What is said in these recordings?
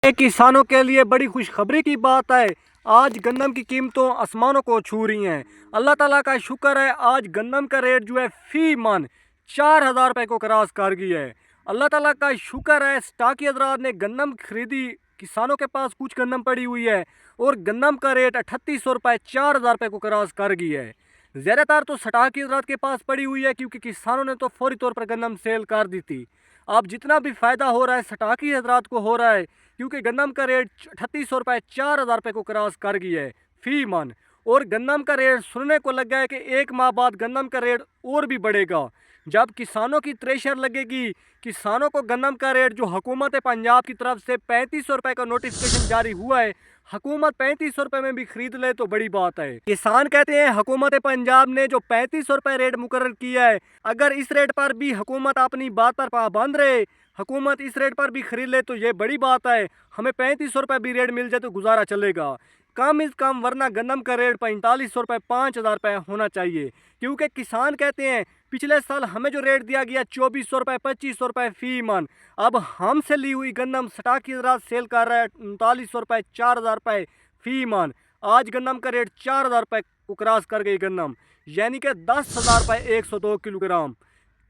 ये किसानों के लिए बड़ी खुशखबरी की बात है। आज गंदम की कीमतों आसमानों को छू रही हैं। अल्लाह ताला का शुक्र है, आज गंदम का रेट जो है फी मन 4,000 रुपये को क्रॉस कर गई है। अल्लाह ताला का शुक्र है, स्टाकी हजरात ने गंदम खरीदी, किसानों के पास कुछ गंदम पड़ी हुई है और गंदम का रेट 3800 रुपये 4,000 रुपये को क्रॉस कर गई है। ज़्यादातर तो स्टाकी हजरात के पास पड़ी हुई है क्योंकि किसानों ने तो फौरी तौर पर गंदम सेल कर दी थी। अब जितना भी फ़ायदा हो रहा है स्टाकी हजरात को हो रहा है क्योंकि गंदम का रेट 3800 रुपये 4,000 रुपये को क्रॉस कर गई है फी मन। और गंदम का रेट सुनने को लग गया है कि एक माह बाद गंदम का रेट और भी बढ़ेगा। जब किसानों की थ्रेशर लगेगी, किसानों को गंदम का रेट जो हुकूमत पंजाब की तरफ से 3500 रुपये का नोटिफिकेशन जारी हुआ है, हुकूमत 3500 रुपये में भी खरीद ले तो बड़ी बात है। किसान कहते हैं हुकूमत पंजाब ने जो 3500 रुपये रेट मुकर्रर किया है, अगर इस रेट पर भी हुकूमत अपनी बात पर पाबंद रहे, हुकूमत इस रेट पर भी खरीद ले तो ये बड़ी बात है। हमें 3500 रुपये भी रेट मिल जाए तो गुजारा चलेगा कम इज़ कम, वरना गंदम का रेट 4500 रुपये 5,000 रुपये होना चाहिए। क्योंकि किसान कहते हैं पिछले साल हमें जो रेट दिया गया 2400 रुपये 2500 रुपये फी मन, अब हमसे ली हुई गंदम स्टाकी हजरात सेल कर रहा है 3900 रुपये 4,000 रुपये फी मन। आज गंदम का रेट 4,000 रुपये को क्रॉस कर गई गंदम, यानी कि 10,000 रुपये 102 किलोग्राम।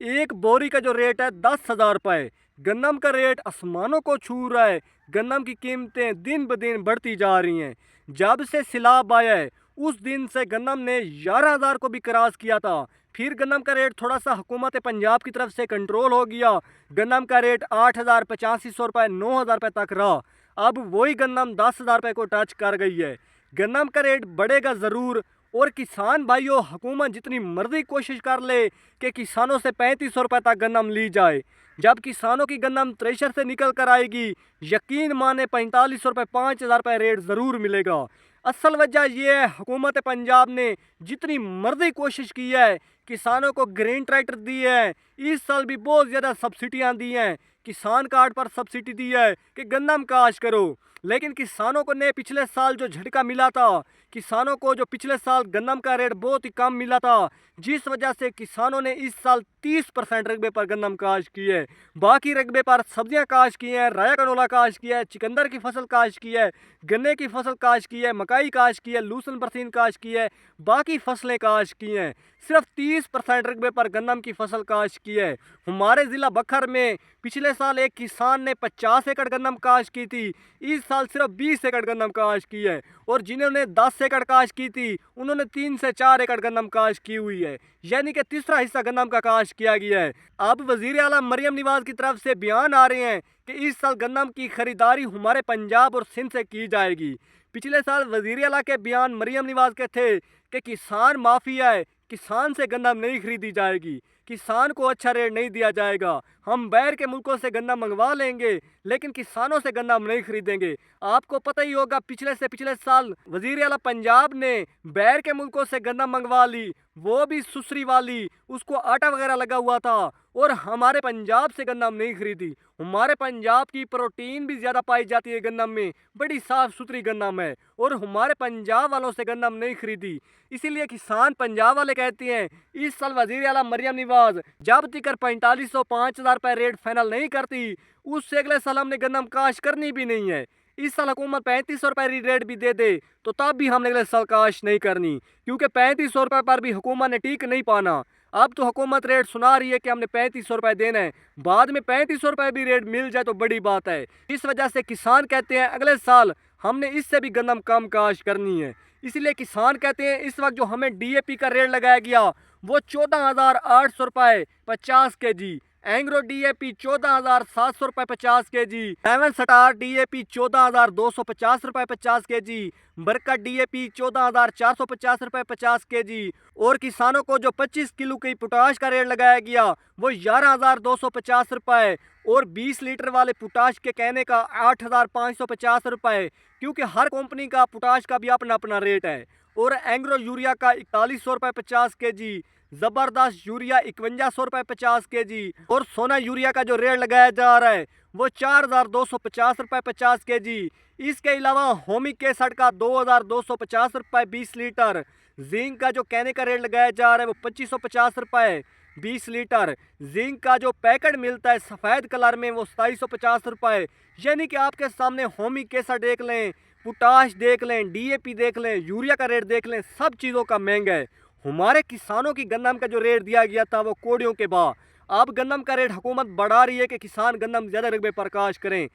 एक बोरी का जो रेट है 10,000 रुपये। गंदम का रेट आसमानों को छू रहा है। गंदम की कीमतें दिन ब दिन बढ़ती जा रही हैं। जब से सिलाब आया है उस दिन से गंदम ने 11,000 को भी क्रॉस किया था। फिर गंदम का रेट थोड़ा सा हुकूमत पंजाब की तरफ से कंट्रोल हो गया। गंदम का रेट 8,000 8500 रुपये 9,000 रुपये तक रहा। अब वही गंदम 10,000 रुपये को टच कर गई है। गंदम का रेट बढ़ेगा ज़रूर। और किसान भाइयों, हुकूमत जितनी मर्जी कोशिश कर ले कि किसानों से 3500 रुपये तक गंदम ली जाए, जब किसानों की गंदम थ्रेशर से निकल कर आएगी, यकीन माने 4500 रुपये 5,000 रुपये रेट ज़रूर मिलेगा। असल वजह यह है हुकूमत पंजाब ने जितनी मर्जी कोशिश की है, किसानों को ग्रीन ट्रैक्टर दिए हैं, इस साल भी बहुत ज़्यादा सब्सिडियाँ दी हैं, किसान कार्ड पर सब्सिडी दी है कि गंदम काश करो। लेकिन किसानों को ने पिछले साल जो झटका मिला था, किसानों को जो पिछले साल गंदम का रेट बहुत ही कम मिला था, जिस वजह से किसानों ने इस साल 30% रकबे पर गंदम काश की है। बाकी रकबे पर सब्जियां काश की हैं, राया कनोला काश किया है, चिकंदर की फसल काश की है, गन्ने की फसल काश की है, मकाई काश की है, लूसन बरसीन काश की है, बाकी फसलें काश की हैं। सिर्फ 30% रकबे पर गंदम की फसल काश की है। हमारे ज़िला बखर में पिछले साल एक किसान ने 50 एकड़ गंदम काश की थी, इस साल सिर्फ 20 एकड़ गंदम काश की है। और जिन्होंने 10 एकड़ काश की थी उन्होंने 3 से 4 एकड़ गंदम काश की हुई है, यानी कि तीसरा हिस्सा गंदम का काश किया गया है। अब वज़ीर आला मरियम नवाज़ की तरफ से बयान आ रहे हैं कि इस साल गंदम की खरीदारी हमारे पंजाब और सिंध से की जाएगी। पिछले साल वज़ीर आला के बयान मरियम नवाज़ के थे कि किसान माफिया है, किसान से गंदम नहीं खरीदी जाएगी, किसान को अच्छा रेट नहीं दिया जाएगा, हम बाहर के मुल्कों से गंदम मंगवा लेंगे लेकिन किसानों से गंदम नहीं खरीदेंगे। आपको पता ही होगा पिछले से पिछले साल वज़ीर आला पंजाब ने बाहर के मुल्कों से गंदम मंगवा ली, वो भी सुसरी वाली, उसको आटा वगैरह लगा हुआ था, और हमारे पंजाब से गंदम नहीं खरीदी। हमारे पंजाब की प्रोटीन भी ज़्यादा पाई जाती है गंदम में, बड़ी साफ़ सुथरी गंदम है, और हमारे पंजाब वालों से गंदम नहीं खरीदी। इसीलिए किसान पंजाब वाले कहते हैं इस साल वज़ीर आला मरियम नवाज़ जब तक 4500 5,000 रुपये रेट फाइनल नहीं करती, उससे अगले साल हमने गंदम काश करनी भी नहीं है। इस साल हुकूमत 3500 रुपये रेट भी दे दे तो तब भी हमने अगले साल काश नहीं करनी, क्योंकि 3500 रुपये पर भी हुकूमत ने टीक नहीं पाना। अब तो हुकूमत रेट सुना रही है कि हमने 3500 रुपये देना है, बाद में 3500 रुपये भी रेट मिल जाए तो बड़ी बात है। इस वजह से किसान कहते हैं अगले साल हमने इससे भी गंदम कम काश करनी है। इसलिए किसान कहते हैं इस वक्त जो हमें DAP का रेट लगाया गया वो 14,800 रुपये 50 kg, एंग्रो DAP 14,700 रुपये 50 kg, 7 स्टार DAP 14,250 रुपये 50 kg, बरकत DAP 14,450 रुपये 50 kg, और किसानों को जो 25 किलो की पोटाश का रेट लगाया गया वो 11,250 रुपये, और 20 लीटर वाले पोटाश के कहने का 8,550 रुपये, क्योंकि हर कंपनी का पोटाश का भी अपना अपना रेट है। और एंग्रो यूरिया का 4100 रुपये 50 kg, ज़बरदस्त यूरिया 5100 रुपये 50 kg, और सोना यूरिया का जो रेट लगाया जा रहा है वो 4,250 रुपये 50 kg। इसके अलावा होमिक केसठ का 2,250 रुपये 20 लीटर, जिंक का जो कहने का रेट लगाया जा रहा है वो 2550 रुपये, 20 लीटर। जिंक का जो पैकेट मिलता है सफ़ेद कलर में वो 2750 रुपये। यानी कि आपके सामने होमी केसर देख लें, पोटाश देख लें, डीएपी देख लें, यूरिया का रेट देख लें, सब चीज़ों का महंगा है। हमारे किसानों की गंदम का जो रेट दिया गया था वो कोड़ियों के भाव। अब गंदम का रेट हुकूमत बढ़ा रही है कि किसान गंदम ज़्यादा रकबे प्रकाश करें।